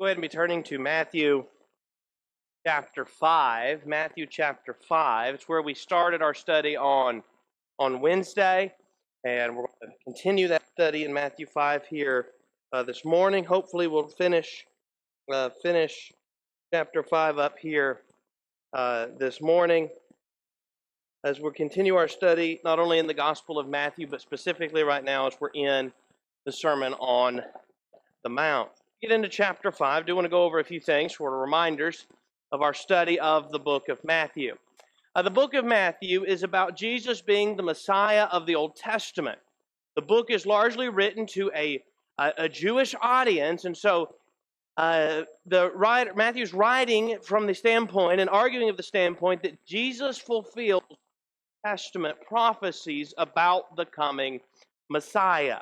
Go ahead and be turning to Matthew chapter 5. Matthew chapter 5. It's where we started our study on Wednesday, and we're going to continue that study in Matthew 5 here this morning. Hopefully we'll finish chapter 5 up here this morning as we continue our study not only in the Gospel of Matthew, but specifically right now as we're in the Sermon on the Mount. Get into chapter 5. I do want to go over a few things for reminders of our study of the book of Matthew. The book of Matthew is about Jesus being the Messiah of the Old Testament. The book is largely written to a Jewish audience, and so Matthew's writing from the standpoint and arguing of the standpoint that Jesus fulfills Testament prophecies about the coming Messiah.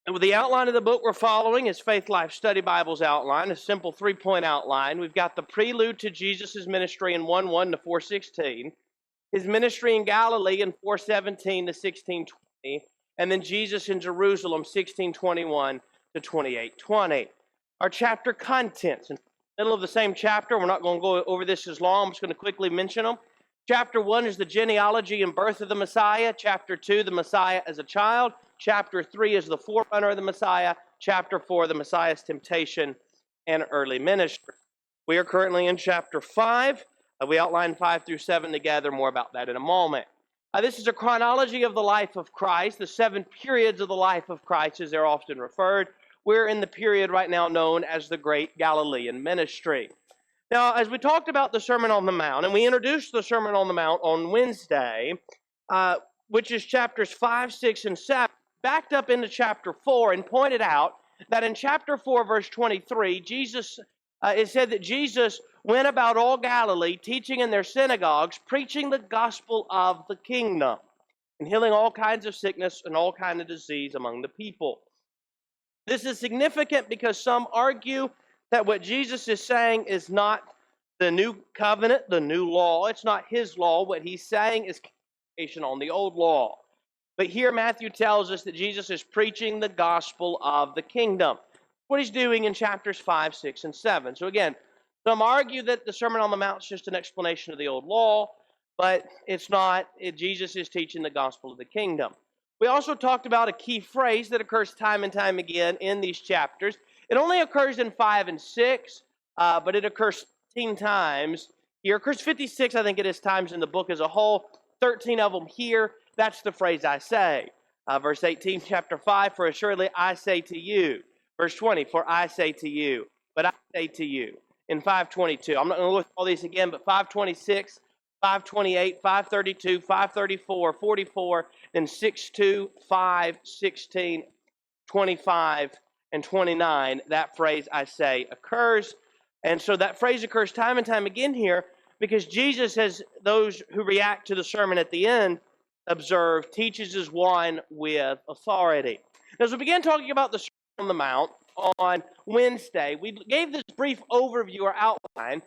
The outline of the book we're following is Faith Life Study Bible's outline, a simple three-point outline. We've got the prelude to Jesus' ministry in 1:1 to 4:16, his ministry in Galilee in 4:17 to 16:20, and then Jesus in Jerusalem 16:21 to 28:20. Our chapter contents, in the middle of the same chapter, we're not going to go over this as long, I'm just going to quickly mention them. Chapter 1 is the genealogy and birth of the Messiah. Chapter 2, the Messiah as a child. Chapter 3 is the forerunner of the Messiah. Chapter 4, the Messiah's temptation and early ministry. We are currently in chapter 5. We outlined 5 through 7 together. More about that in a moment. This is a chronology of the life of Christ, the 7 periods of the life of Christ as they're often referred. We're in the period right now known as the Great Galilean Ministry. Now, as we talked about the Sermon on the Mount, and we introduced the Sermon on the Mount on Wednesday, which is chapters 5, 6, and 7, backed up into chapter 4 and pointed out that in chapter 4, verse 23, it said that Jesus went about all Galilee, teaching in their synagogues, preaching the gospel of the kingdom, and healing all kinds of sickness and all kinds of disease among the people. This is significant because some argue that what Jesus is saying is not the new covenant, the new law. It's not his law. What he's saying is continuation on the old law. But here Matthew tells us that Jesus is preaching the gospel of the kingdom. What he's doing in chapters 5, 6, and 7. So again, some argue that the Sermon on the Mount is just an explanation of the old law, but it's not. Jesus is teaching the gospel of the kingdom. We also talked about a key phrase that occurs time and time again in these chapters. It only occurs in 5 and 6, but it occurs 13 times. Here occurs 56, I think it is, times in the book as a whole. 13 of them here. That's the phrase I say. Verse 18, chapter 5, for assuredly I say to you. Verse 20, for I say to you, but I say to you. In 5:22, I'm not going to look at all these again, but 5:26, 5:28, 5:32, 5:34, 44, then 6:2, 5, 16, 25, and 29, that phrase, I say, occurs. And so that phrase occurs time and time again here because Jesus, as those who react to the sermon at the end observe, teaches as one with authority. As we began talking about the Sermon on the Mount on Wednesday, we gave this brief overview or outline.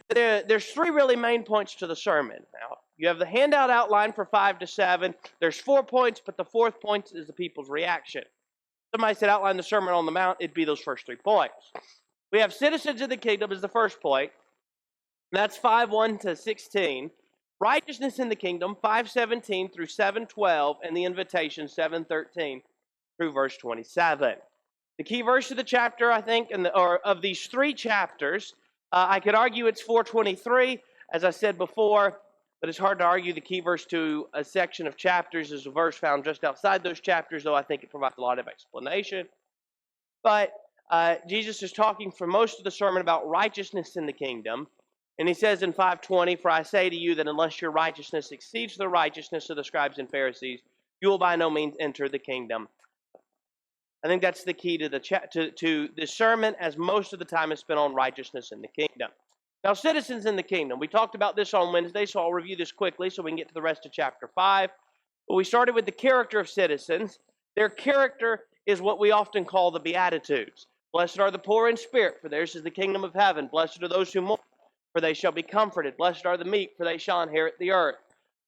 There's 3 really main points to the sermon. Now, you have the handout outline for 5 to 7. There's 4 points, but the 4th point is the people's reaction. Somebody said outline the Sermon on the Mount, it'd be those first 3 points. We have citizens of the kingdom as the first point. That's 5:1 to 16. Righteousness in the kingdom, 5:17 through 7:12, and the invitation, 7:13 through verse 27. The key verse of the chapter, I think, or of these 3 chapters, I could argue it's 4:23, as I said before, but it's hard to argue the key verse to a section of chapters is a verse found just outside those chapters, though I think it provides a lot of explanation. But Jesus is talking for most of the sermon about righteousness in the kingdom. And he says in 5:20, for I say to you that unless your righteousness exceeds the righteousness of the scribes and Pharisees, you will by no means enter the kingdom. I think that's the key to the sermon, as most of the time is spent on righteousness in the kingdom. Now, citizens in the kingdom. We talked about this on Wednesday, so I'll review this quickly so we can get to the rest of chapter 5. But we started with the character of citizens. Their character is what we often call the Beatitudes. Blessed are the poor in spirit, for theirs is the kingdom of heaven. Blessed are those who mourn, for they shall be comforted. Blessed are the meek, for they shall inherit the earth.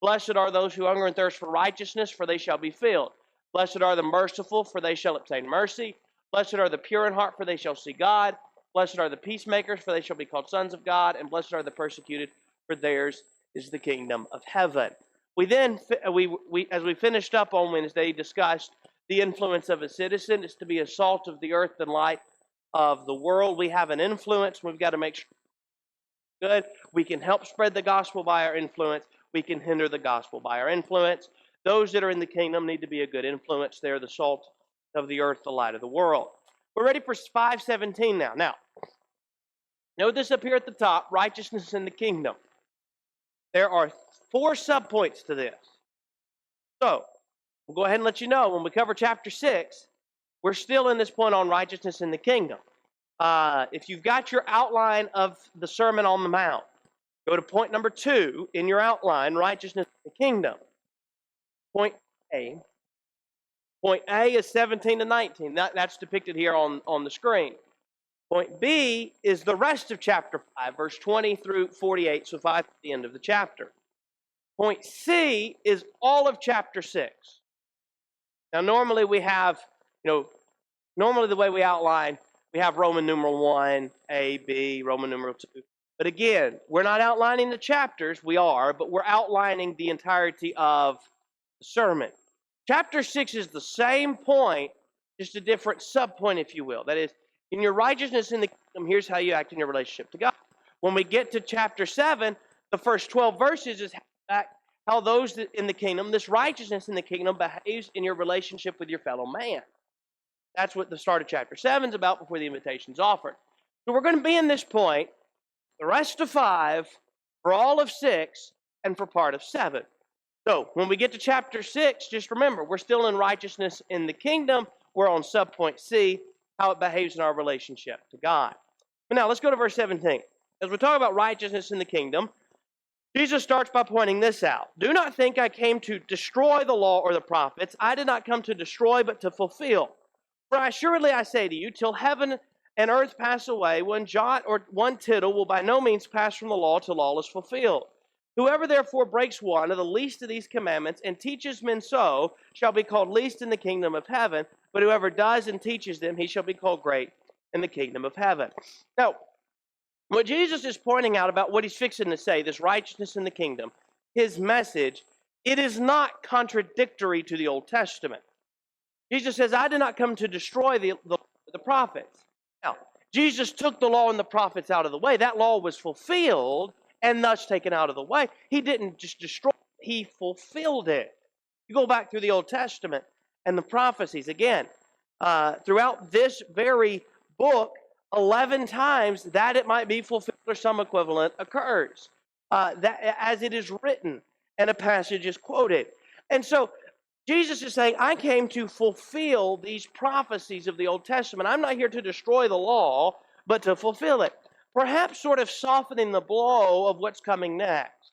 Blessed are those who hunger and thirst for righteousness, for they shall be filled. Blessed are the merciful, for they shall obtain mercy. Blessed are the pure in heart, for they shall see God. Blessed are the peacemakers, for they shall be called sons of God. And blessed are the persecuted, for theirs is the kingdom of heaven. We then, as we finished up on Wednesday, discussed the influence of a citizen is to be a salt of the earth and light of the world. We have an influence. We've got to make sure it's good. We can help spread the gospel by our influence. We can hinder the gospel by our influence. Those that are in the kingdom need to be a good influence. They're the salt of the earth, the light of the world. We're ready for 5:17 now. Now, note this up here at the top, righteousness in the kingdom. There are 4 subpoints to this. So, we'll go ahead and let you know, when we cover chapter 6, we're still in this point on righteousness in the kingdom. If you've got your outline of the Sermon on the Mount, go to point number 2 in your outline, righteousness in the kingdom. Point A. Point A is 17 to 19. That's depicted here on the screen. Point B is the rest of chapter 5, verse 20 through 48, so 5 at the end of the chapter. Point C is all of chapter 6. Now, normally we have, normally the way we outline, we have Roman numeral 1, A, B, Roman numeral 2. But again, we're not outlining the chapters, we are, but we're outlining the entirety of the sermon. Chapter 6 is the same point, just a different subpoint, if you will. That is, in your righteousness in the kingdom, here's how you act in your relationship to God. When we get to chapter 7, the first 12 verses is how those in the kingdom, this righteousness in the kingdom, behaves in your relationship with your fellow man. That's what the start of chapter 7 is about before the invitation is offered. So we're going to be in this point, the rest of 5, for all of 6, and for part of 7. So when we get to chapter 6, just remember, we're still in righteousness in the kingdom. We're on subpoint C, how it behaves in our relationship to God. But now let's go to verse 17. As we talk about righteousness in the kingdom, Jesus starts by pointing this out. Do not think I came to destroy the law or the prophets. I did not come to destroy, but to fulfill. For assuredly I say to you, till heaven and earth pass away, one jot or one tittle will by no means pass from the law till all is fulfilled. Whoever therefore breaks one of the least of these commandments and teaches men so shall be called least in the kingdom of heaven, but whoever does and teaches them, he shall be called great in the kingdom of heaven. Now, what Jesus is pointing out about what he's fixing to say, this righteousness in the kingdom, his message, it is not contradictory to the Old Testament. Jesus says, I did not come to destroy the prophets. Now, Jesus took the law and the prophets out of the way. That law was fulfilled and thus taken out of the way. He didn't just destroy it, he fulfilled it. You go back through the Old Testament and the prophecies, again, throughout this very book, 11 times that it might be fulfilled or some equivalent occurs, that as it is written and a passage is quoted. And so Jesus is saying, I came to fulfill these prophecies of the Old Testament. I'm not here to destroy the law, but to fulfill it. Perhaps sort of softening the blow of what's coming next.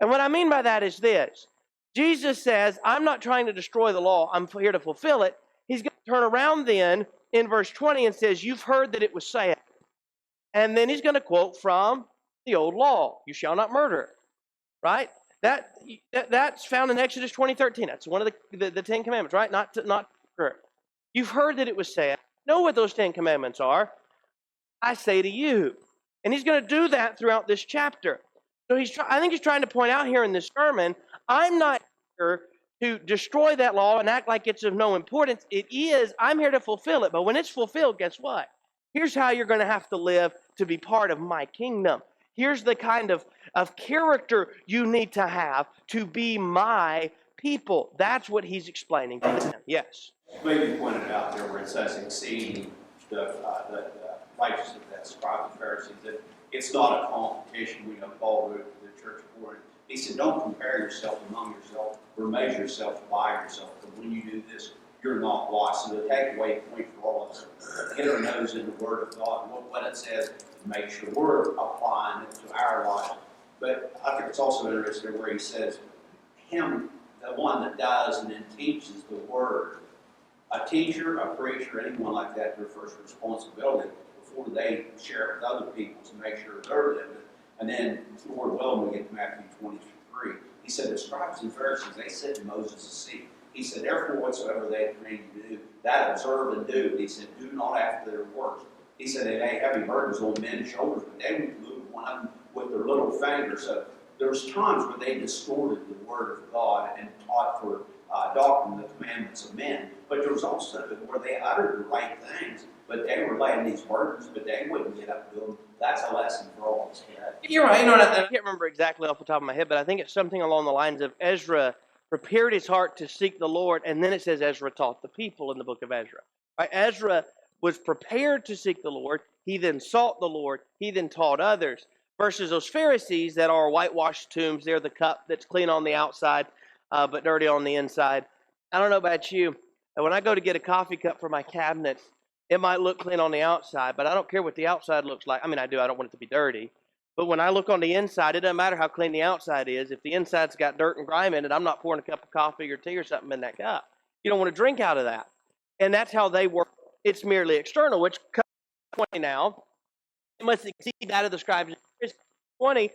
And what I mean by that is this. Jesus says, I'm not trying to destroy the law. I'm here to fulfill it. He's going to turn around then in verse 20 and says, you've heard that it was said. And then he's going to quote from the old law. You shall not murder. Right? That's found in Exodus 20:13. That's one of the 10 commandments, right? Not murder. You've heard that it was said. Know what those 10 commandments are. I say to you. And he's going to do that throughout this chapter. So I think he's trying to point out here in this sermon, I'm not here to destroy that law and act like it's of no importance. It is. I'm here to fulfill it. But when it's fulfilled, guess what? Here's how you're going to have to live to be part of my kingdom. Here's the kind of character you need to have to be my people. That's what he's explaining to them. Yes? Maybe pointed out there where it says exceeding the righteousness that scribes and Pharisees, that it's not a competition. We know Paul wrote to the church of Corinth. He said, don't compare yourself among yourself or measure yourself by yourself. But when you do this, you're not wise. So the takeaway point for all of us, get our nose in the Word of God, what it says, make sure we're applying it to our life. But I think it's also interesting where he says, him, the one that does and then teaches the Word. A teacher, a preacher, anyone like that, their first responsibility before they share it with other people to make sure they're living. And then, Lord willing, we get to Matthew 23. He said, the scribes and Pharisees, they sit in Moses' seat. He said, therefore, whatsoever they command you to do, that observe and do. He said, do not after their works. He said, they lay heavy burdens on men's shoulders, but they would move one with their little finger. So there's times where they distorted the word of God and taught for doctrine the commandments of men. But there was also where they uttered the right things, but they were laying these burdens, but they wouldn't get up to them. That's a lesson for all of us today. You're right. I can't remember exactly off the top of my head, but I think it's something along the lines of Ezra prepared his heart to seek the Lord, and then it says Ezra taught the people in the book of Ezra. Right? Ezra was prepared to seek the Lord. He then sought the Lord. He then taught others. Versus those Pharisees that are whitewashed tombs. They're the cup that's clean on the outside, but dirty on the inside. I don't know about you, but when I go to get a coffee cup for my cabinet, it might look clean on the outside, but I don't care what the outside looks like. I mean, I do. I don't want it to be dirty. But when I look on the inside, it doesn't matter how clean the outside is. If the inside's got dirt and grime in it, I'm not pouring a cup of coffee or tea or something in that cup. You don't want to drink out of that. And that's how they work. It's merely external, which comes 20 now. It must exceed that of the scribes and Pharisees. 20,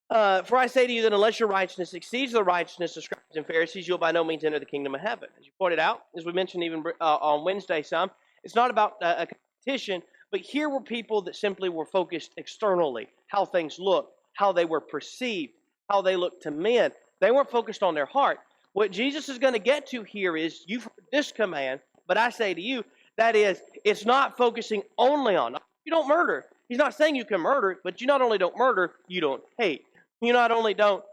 for I say to you that unless your righteousness exceeds the righteousness of scribes and Pharisees, you'll by no means enter the kingdom of heaven. As you pointed out, as we mentioned even on Wednesday it's not about a competition, but here were people that simply were focused externally, how things looked, how they were perceived, how they looked to men. They weren't focused on their heart. What Jesus is going to get to here is, you've heard this command, but I say to you, that is, it's not focusing only on, you don't murder. He's not saying you can murder, but you not only don't murder, you don't hate. You not only don't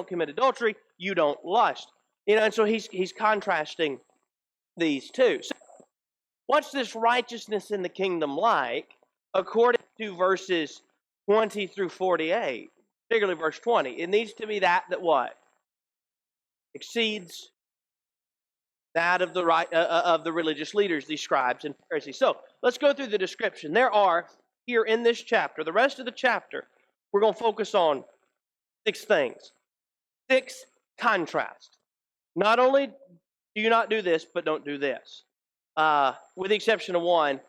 commit adultery, you don't lust. And so he's contrasting these two. So what's this righteousness in the kingdom like, according to verses 20 through 48, particularly verse 20? It needs to be that what? Exceeds that of the religious leaders, these scribes and Pharisees. So let's go through the description. There are, here in this chapter, the rest of the chapter, we're going to focus on 6 things. 6 contrasts. Not only do you not do this, but don't do this. With the exception of one,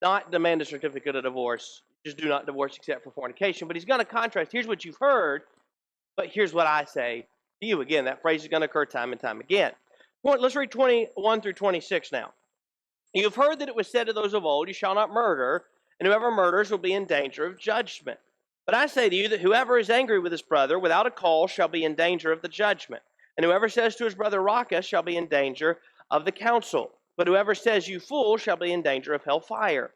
not demand a certificate of divorce. Just do not divorce except for fornication. But he's going to contrast. Here's what you've heard, but here's what I say to you. Again, that phrase is going to occur time and time again. Let's read 21 through 26 now. You've heard that it was said to those of old, you shall not murder, and whoever murders will be in danger of judgment. But I say to you that whoever is angry with his brother without a cause shall be in danger of the judgment. And whoever says to his brother, Raca, shall be in danger of the council. But whoever says, you fool, shall be in danger of hellfire.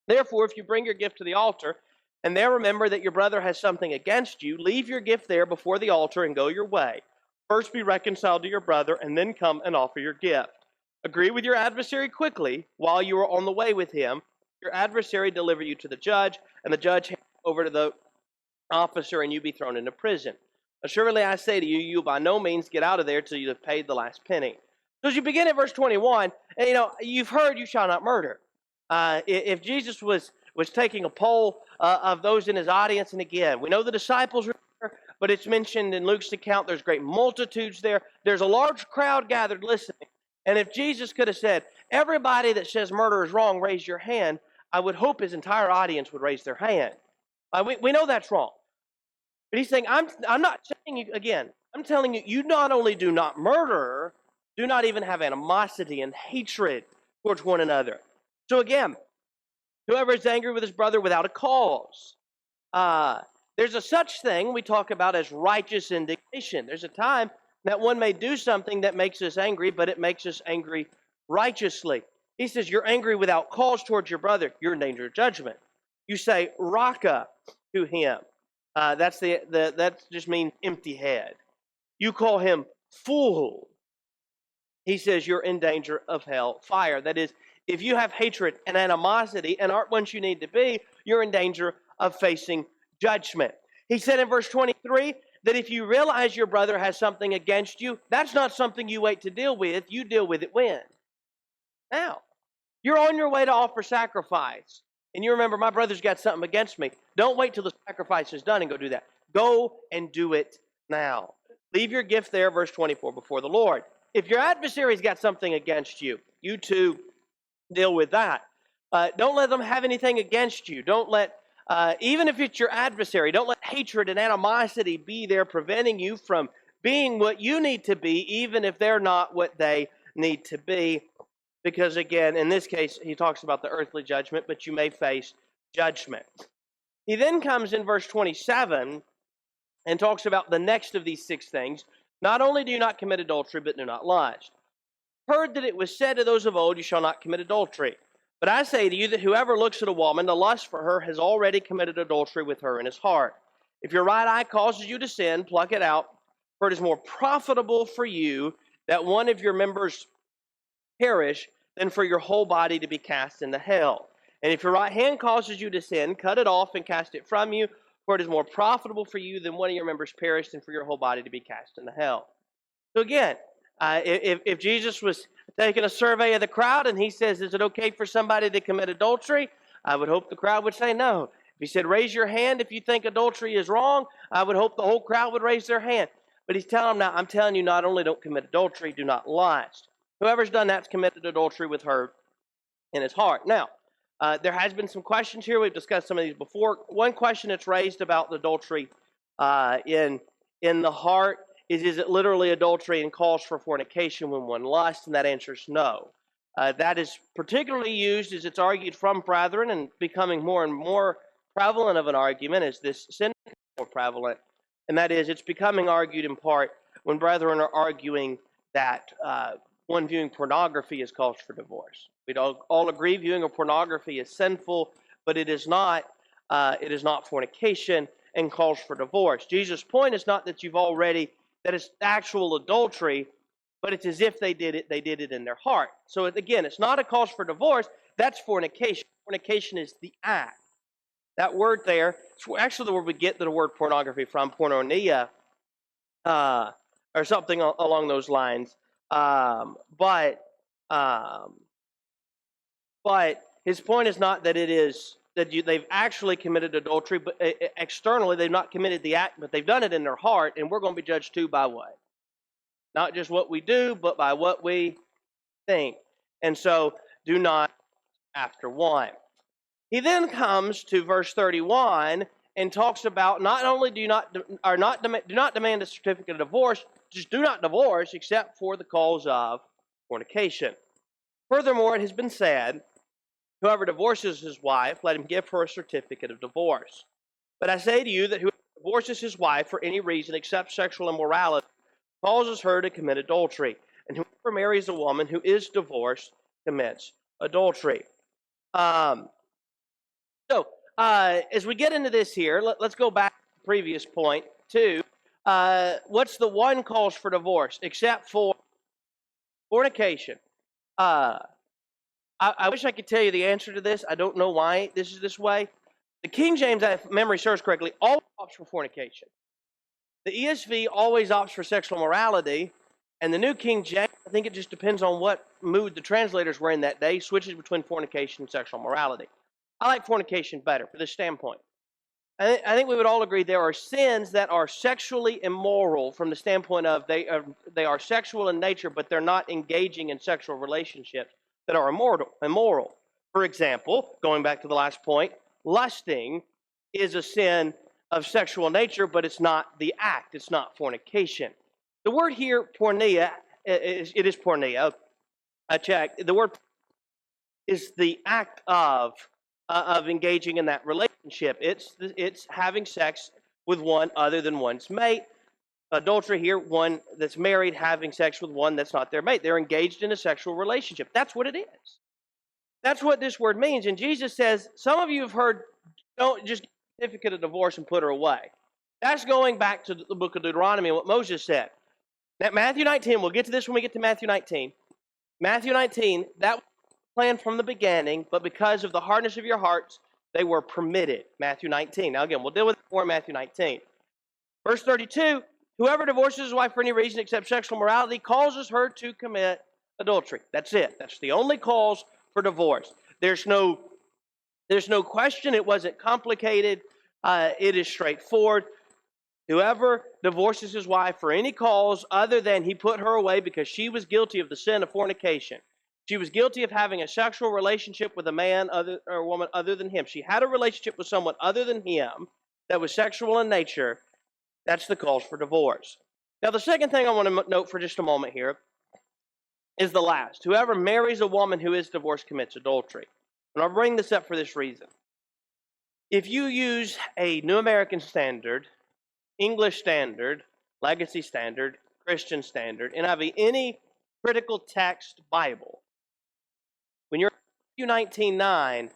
Therefore, if you bring your gift to the altar, and there remember that your brother has something against you, leave your gift there before the altar and go your way. First be reconciled to your brother, and then come and offer your gift. Agree with your adversary quickly while you are on the way with him. Your adversary deliver you to the judge, and the judge hand you over to the officer, and you be thrown into prison. Assuredly, I say to you, you will by no means get out of there till you have paid the last penny. So as you begin at verse 21, you've heard you shall not murder. If Jesus was taking a poll of those in his audience, and again, we know the disciples were there, but it's mentioned in Luke's account, there's great multitudes there. There's a large crowd gathered listening. And if Jesus could have said, everybody that says murder is wrong, raise your hand, I would hope his entire audience would raise their hand. We know that's wrong. But he's saying, I'm not saying you, again, I'm telling you, you not only do not murder, do not even have animosity and hatred towards one another. So again, whoever is angry with his brother without a cause. There's a such thing we talk about as righteous indignation. There's a time that one may do something that makes us angry, but it makes us angry righteously. He says, you're angry without cause towards your brother, you're in danger of judgment. You say, Raca to him. That just means empty head. You call him fool. He says you're in danger of hell fire. That is, if you have hatred and animosity and aren't ones you need to be, you're in danger of facing judgment. He said in verse 23 that if you realize your brother has something against you, that's not something you wait to deal with. You deal with it when? Now. You're on your way to offer sacrifice. And you remember, my brother's got something against me. Don't wait till the sacrifice is done and go do that. Go and do it now. Leave your gift there, verse 24, before the Lord. If your adversary's got something against you, you too deal with that. Don't let them have anything against you. Don't let, even if it's your adversary, don't let hatred and animosity be there preventing you from being what you need to be, even if they're not what they need to be. Because again, in this case, he talks about the earthly judgment, but you may face judgment. He then comes in verse 27 and talks about the next of these 6 things. Not only do you not commit adultery, but do not lust. Heard that it was said to those of old, you shall not commit adultery. But I say to you that whoever looks at a woman to lust for her has already committed adultery with her in his heart. If your right eye causes you to sin, pluck it out, for it is more profitable for you that one of your members perish than for your whole body to be cast into hell. And if your right hand causes you to sin, cut it off and cast it from you, for it is more profitable for you than one of your members perish than for your whole body to be cast into hell. So again, if Jesus was taking a survey of the crowd and he says, is it okay for somebody to commit adultery? I would hope the crowd would say no. If he said, raise your hand if you think adultery is wrong, I would hope the whole crowd would raise their hand. But he's telling them now, I'm telling you, not only don't commit adultery, do not lust. Whoever's done that's committed adultery with her in his heart. Now, there has been some questions here. We've discussed some of these before. One question that's raised about the adultery in the heart is it literally adultery and calls for fornication when one lusts? And that answer is no. That is particularly used as it's argued from brethren and becoming more and more prevalent of an argument as this sin is more prevalent. And that is, it's becoming argued in part when brethren are arguing that one viewing pornography is cause for divorce. We'd all agree viewing of pornography is sinful, but it is not fornication and calls for divorce. Jesus' point is not that that it's actual adultery, but it's as if they did it in their heart. So again, it's not a cause for divorce, that's fornication. Fornication is the act. That word there, it's actually the word we get the word pornography from, porneia, or something along those lines. But his point is not that it is that they've actually committed adultery, but externally they've not committed the act, but they've done it in their heart, and we're going to be judged too by what? Not just what we do, but by what we think. And so, do not after one. He then comes to verse 31 and talks about not only do not demand a certificate of divorce, just do not divorce except for the cause of fornication. Furthermore, it has been said, whoever divorces his wife, let him give her a certificate of divorce. But I say to you that whoever divorces his wife for any reason except sexual immorality causes her to commit adultery. And whoever marries a woman who is divorced commits adultery. So, as we get into this here, let's go back to the previous point, too. What's the one cause for divorce except for fornication? I wish I could tell you the answer to this. I don't know why this is this way. The King James, if memory serves correctly, always opts for fornication. The ESV always opts for sexual immorality. And the New King James, I think it just depends on what mood the translators were in that day, switches between fornication and sexual morality. I like fornication better for this standpoint. I think we would all agree there are sins that are sexually immoral from the standpoint of they are sexual in nature, but they're not engaging in sexual relationships that are immoral. For example, going back to the last point, lusting is a sin of sexual nature, but it's not the act. It's not fornication. The word here, porneia, it is porneia. I checked. The word is the act of engaging in that relationship. It's having sex with one other than one's mate. Adultery here, one that's married having sex with one that's not their mate. They're engaged in a sexual relationship. That's what it is. That's what this word means. And Jesus says, some of you have heard, don't just get a certificate of divorce and put her away. That's going back to the book of Deuteronomy and what Moses said. Now, Matthew 19, we'll get to this when we get to Matthew 19. Matthew 19, that was planned from the beginning, but because of the hardness of your hearts, they were permitted. Matthew 19. Now again, we'll deal with it more in Matthew 19. Verse 32, whoever divorces his wife for any reason except sexual morality causes her to commit adultery. That's it. That's the only cause for divorce. There's no question. It wasn't complicated. It is straightforward. Whoever divorces his wife for any cause other than he put her away because she was guilty of the sin of fornication. She was guilty of having a sexual relationship with a man or a woman other than him. She had a relationship with someone other than him that was sexual in nature. That's the cause for divorce. Now, the second thing I want to note for just a moment here is the last. Whoever marries a woman who is divorced commits adultery. And I'll bring this up for this reason. If you use a New American Standard, English Standard, Legacy Standard, Christian Standard, NIV, any critical text Bible, when you're in Matthew 19:9,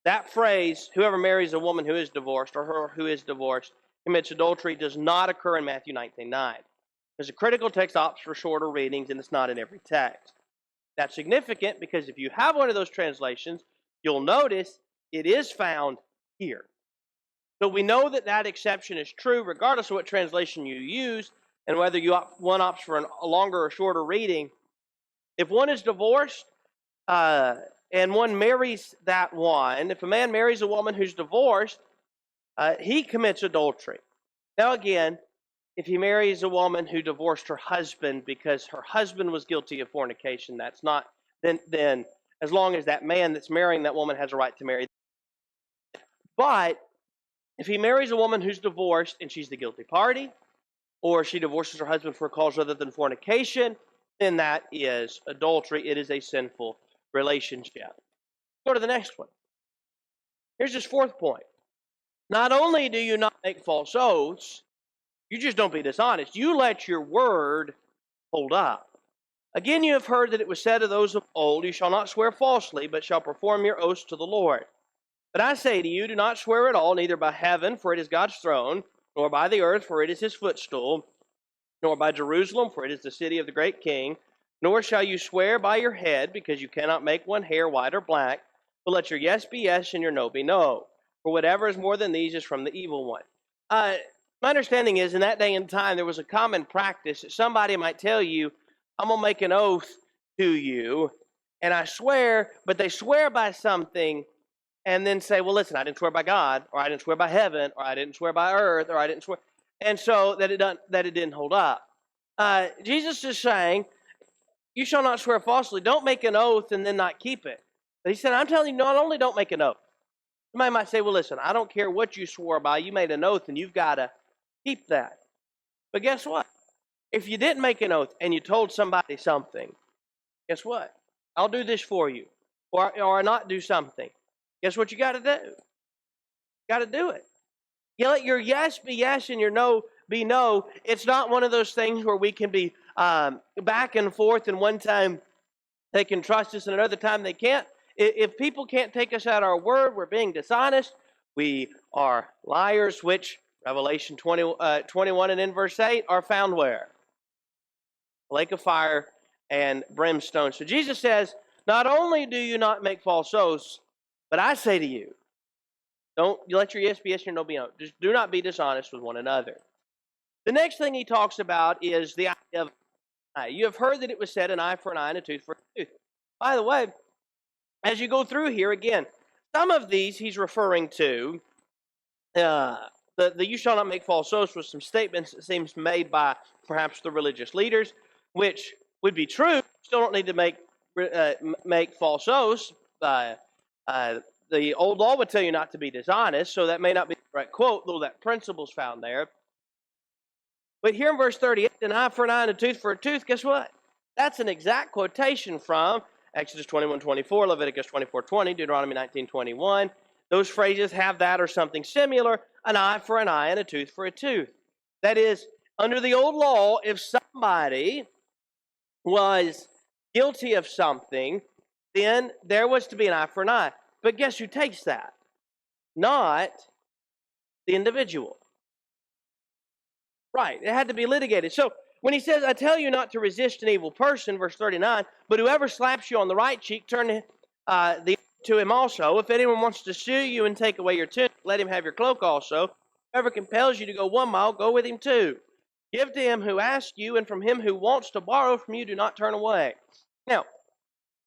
that phrase, whoever marries a woman who is divorced or her who is divorced commits adultery, does not occur in Matthew 19:9. Because the critical text opts for shorter readings, and it's not in every text. That's significant because if you have one of those translations, you'll notice it is found here. So we know that that exception is true regardless of what translation you use and whether one opts for a longer or shorter reading. If one is divorced and one marries that one, if a man marries a woman who's divorced, he commits adultery. Now again, if he marries a woman who divorced her husband because her husband was guilty of fornication, that's not, then as long as that man that's marrying that woman has a right to marry. But if he marries a woman who's divorced and she's the guilty party, or she divorces her husband for a cause other than fornication, then that is adultery. It is a sinful relationship. Go to the next one. Here's his fourth point. Not only do you not make false oaths, you just don't be dishonest. You let your word hold up. Again, you have heard that it was said of those of old, you shall not swear falsely, but shall perform your oaths to the Lord. But I say to you, do not swear at all, neither by heaven, for it is God's throne, nor by the earth, for it is his footstool, nor by Jerusalem, for it is the city of the great king, nor shall you swear by your head, because you cannot make one hair white or black, but let your yes be yes and your no be no. For whatever is more than these is from the evil one. My understanding is in that day and time, there was a common practice that somebody might tell you, I'm going to make an oath to you, and I swear, but they swear by something, and then say, well, listen, I didn't swear by God, or I didn't swear by heaven, or I didn't swear by earth, or I didn't swear, and so that it didn't hold up. Jesus is saying, you shall not swear falsely. Don't make an oath and then not keep it. But he said, I'm telling you, not only don't make an oath. Somebody might say, well, listen, I don't care what you swore by. You made an oath, and you've got to keep that. But guess what? If you didn't make an oath and you told somebody something, guess what? I'll do this for you, or not do something. Guess what you got to do? Got to do it. You let your yes be yes and your no be no. It's not one of those things where we can be back and forth, and one time they can trust us and another time they can't. If people can't take us at our word, we're being dishonest. We are liars, which Revelation 21 and in verse 8 are found where? Lake of fire and brimstone. So Jesus says, not only do you not make false oaths, but I say to you, don't you let your yes be yes, your no be no. Just do not be dishonest with one another. The next thing he talks about is the idea of an eye. You have heard that it was said, an eye for an eye and a tooth for a tooth. By the way, as you go through here again, some of these he's referring to, the you shall not make false oaths with some statements that seems made by perhaps the religious leaders, which would be true. Still don't need to make false oaths. The old law would tell you not to be dishonest, so that may not be the right quote, though that principle's found there. But here in verse 38, an eye for an eye and a tooth for a tooth, guess what? That's an exact quotation from Exodus 21:24, Leviticus 24:20, Deuteronomy 19:21. Those phrases have that or something similar, an eye for an eye and a tooth for a tooth. That is, under the old law, if somebody was guilty of something, then there was to be an eye for an eye. But guess who takes that? Not the individual. Right, it had to be litigated. So when he says, I tell you not to resist an evil person, verse 39, but whoever slaps you on the right cheek, turn the to him also. If anyone wants to sue you and take away your tunic, let him have your cloak also. Whoever compels you to go 1 mile, go with him 2. Give to him who asks you, and from him who wants to borrow from you, do not turn away. Now,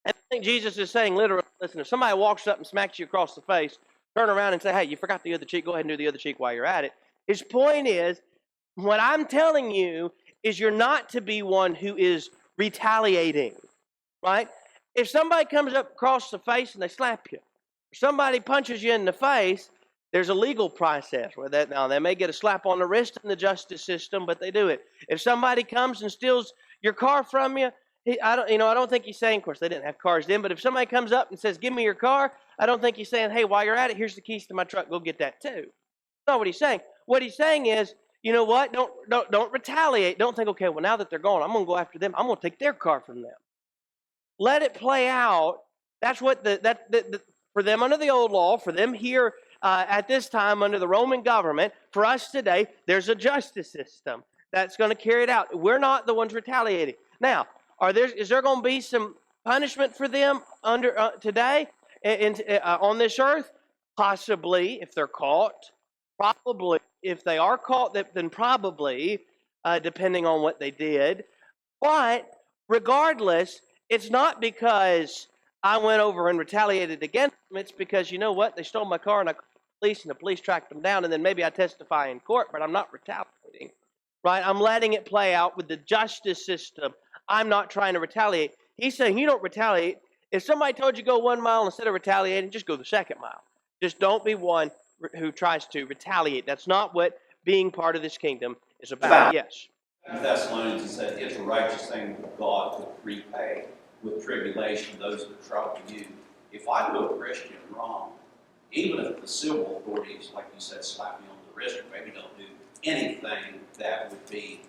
I think Jesus is saying literally, listen, if somebody walks up and smacks you across the face, turn around and say, hey, you forgot the other cheek, go ahead and do the other cheek while you're at it. His point is, what I'm telling you is you're not to be one who is retaliating, right? If somebody comes up across the face and they slap you, or somebody punches you in the face, There's a legal process where now they may get a slap on the wrist in the justice system, but they do it. If somebody comes and steals your car from you, I don't think he's saying, of course, they didn't have cars then, but if somebody comes up and says, "Give me your car," I don't think he's saying, "Hey, while you're at it, here's the keys to my truck. Go get that too." That's not what he's saying. What he's saying is, you know what? Don't retaliate. Don't think, okay, well, now that they're gone, I'm going to go after them. I'm going to take their car from them. Let it play out. That's what for them under the old law, for them here at this time under the Roman government, for us today, there's a justice system that's going to carry it out. We're not the ones retaliating. Now, is there going to be some punishment for them under today on this earth? Possibly, if they're caught. Probably, if they are caught, then probably, depending on what they did. But regardless, it's not because I went over and retaliated against them. It's because, you know what? They stole my car and I called the police and the police tracked them down, and then maybe I testify in court, but I'm not retaliating. Right? I'm letting it play out with the justice system. I'm not trying to retaliate. He's saying you don't retaliate. If somebody told you go 1 mile instead of retaliating, just go the second mile. Just don't be one who tries to retaliate. That's not what being part of this kingdom is about. Yes. In Thessalonians, it said, "It's a righteous thing for God to repay with tribulation those that trouble you." If I do a Christian wrong, even if the civil authorities, like you said, slap me on the wrist or maybe don't do anything that would be,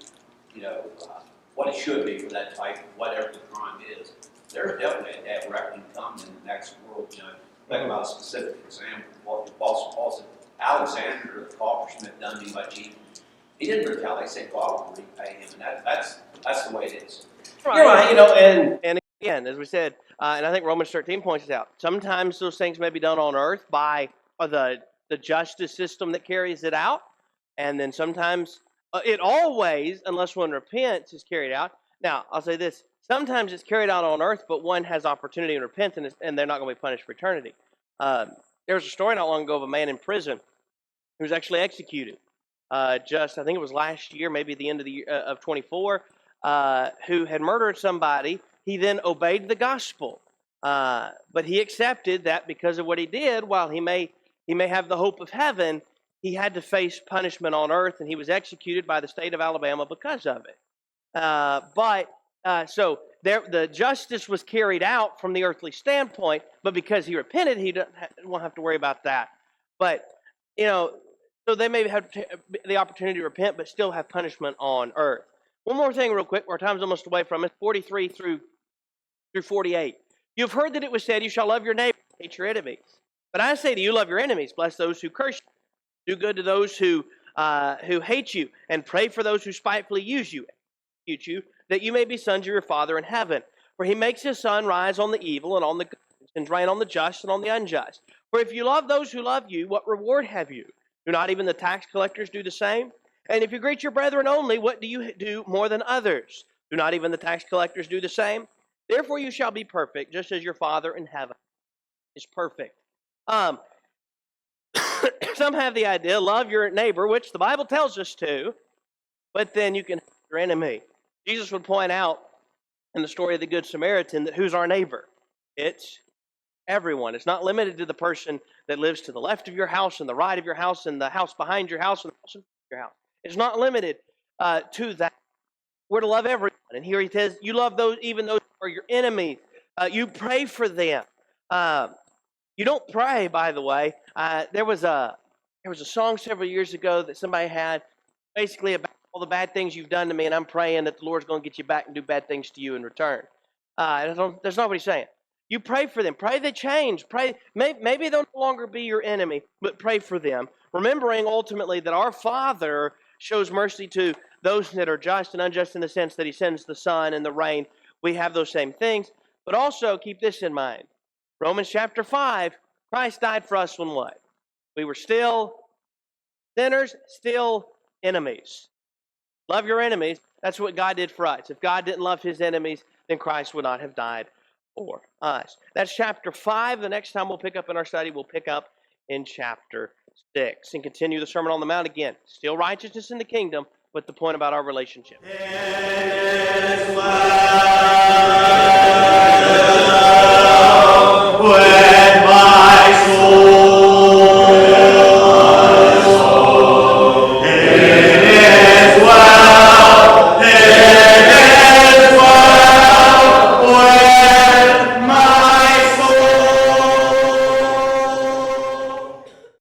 what it should be for that type, whatever the crime is, there's definitely a reckoning coming in the next world. Think about a specific example. What the Apostle Paul said, Alexander, the coppersmith, done me by Jesus. He didn't retaliate. He said, God will repay him. And that's the way it is. You're right. And again, as we said, and I think Romans 13 points this out, sometimes those things may be done on earth by the justice system that carries it out. And then sometimes, it always, unless one repents, is carried out. Now, I'll say this. Sometimes it's carried out on earth, but one has opportunity to repent, and they're not going to be punished for eternity. There was a story not long ago of a man in prison who was actually executed. I think it was last year, maybe at the end of the year of 24, who had murdered somebody. He then obeyed the gospel, but he accepted that because of what he did, while he may have the hope of heaven, he had to face punishment on earth, and he was executed by the state of Alabama because of it. So the justice was carried out from the earthly standpoint, but because he repented, he won't have to worry about that. But, so they may have the opportunity to repent, but still have punishment on earth. One more thing real quick, our time's almost away from it, 43 through 48. You've heard that it was said, you shall love your neighbor, hate your enemies. But I say to you, love your enemies, bless those who curse you, do good to those who hate you, and pray for those who spitefully use you, that you may be sons of your Father in heaven. For he makes his sun rise on the evil and on the good, and rain on the just and on the unjust. For if you love those who love you, what reward have you? Do not even the tax collectors do the same? And if you greet your brethren only, what do you do more than others? Do not even the tax collectors do the same? Therefore you shall be perfect, just as your Father in heaven is perfect. Some have the idea, love your neighbor, which the Bible tells us to, but then you can hate your enemy. Jesus would point out in the story of the Good Samaritan that who's our neighbor? It's everyone. It's not limited to the person that lives to the left of your house and the right of your house and the house behind your house and the house in front of your house. It's not limited to that. We're to love everyone. And here he says, you love those, even those who are your enemies. You pray for them. You don't pray, by the way. There was a song several years ago that somebody had, basically about all the bad things you've done to me, and I'm praying that the Lord's going to get you back and do bad things to you in return. That's not what he's saying. You pray for them. Pray they change. Pray. Maybe they'll no longer be your enemy, but pray for them. Remembering ultimately that our Father shows mercy to those that are just and unjust in the sense that he sends the sun and the rain. We have those same things. But also keep this in mind. Romans chapter 5, Christ died for us when what? We were still sinners, still enemies. Love your enemies. That's what God did for us. If God didn't love his enemies, then Christ would not have died for us. That's chapter 5. The next time we'll pick up in our study, we'll pick up in chapter 6 and continue the Sermon on the Mount again. Still righteousness in the kingdom, but the point about our relationship. When my soul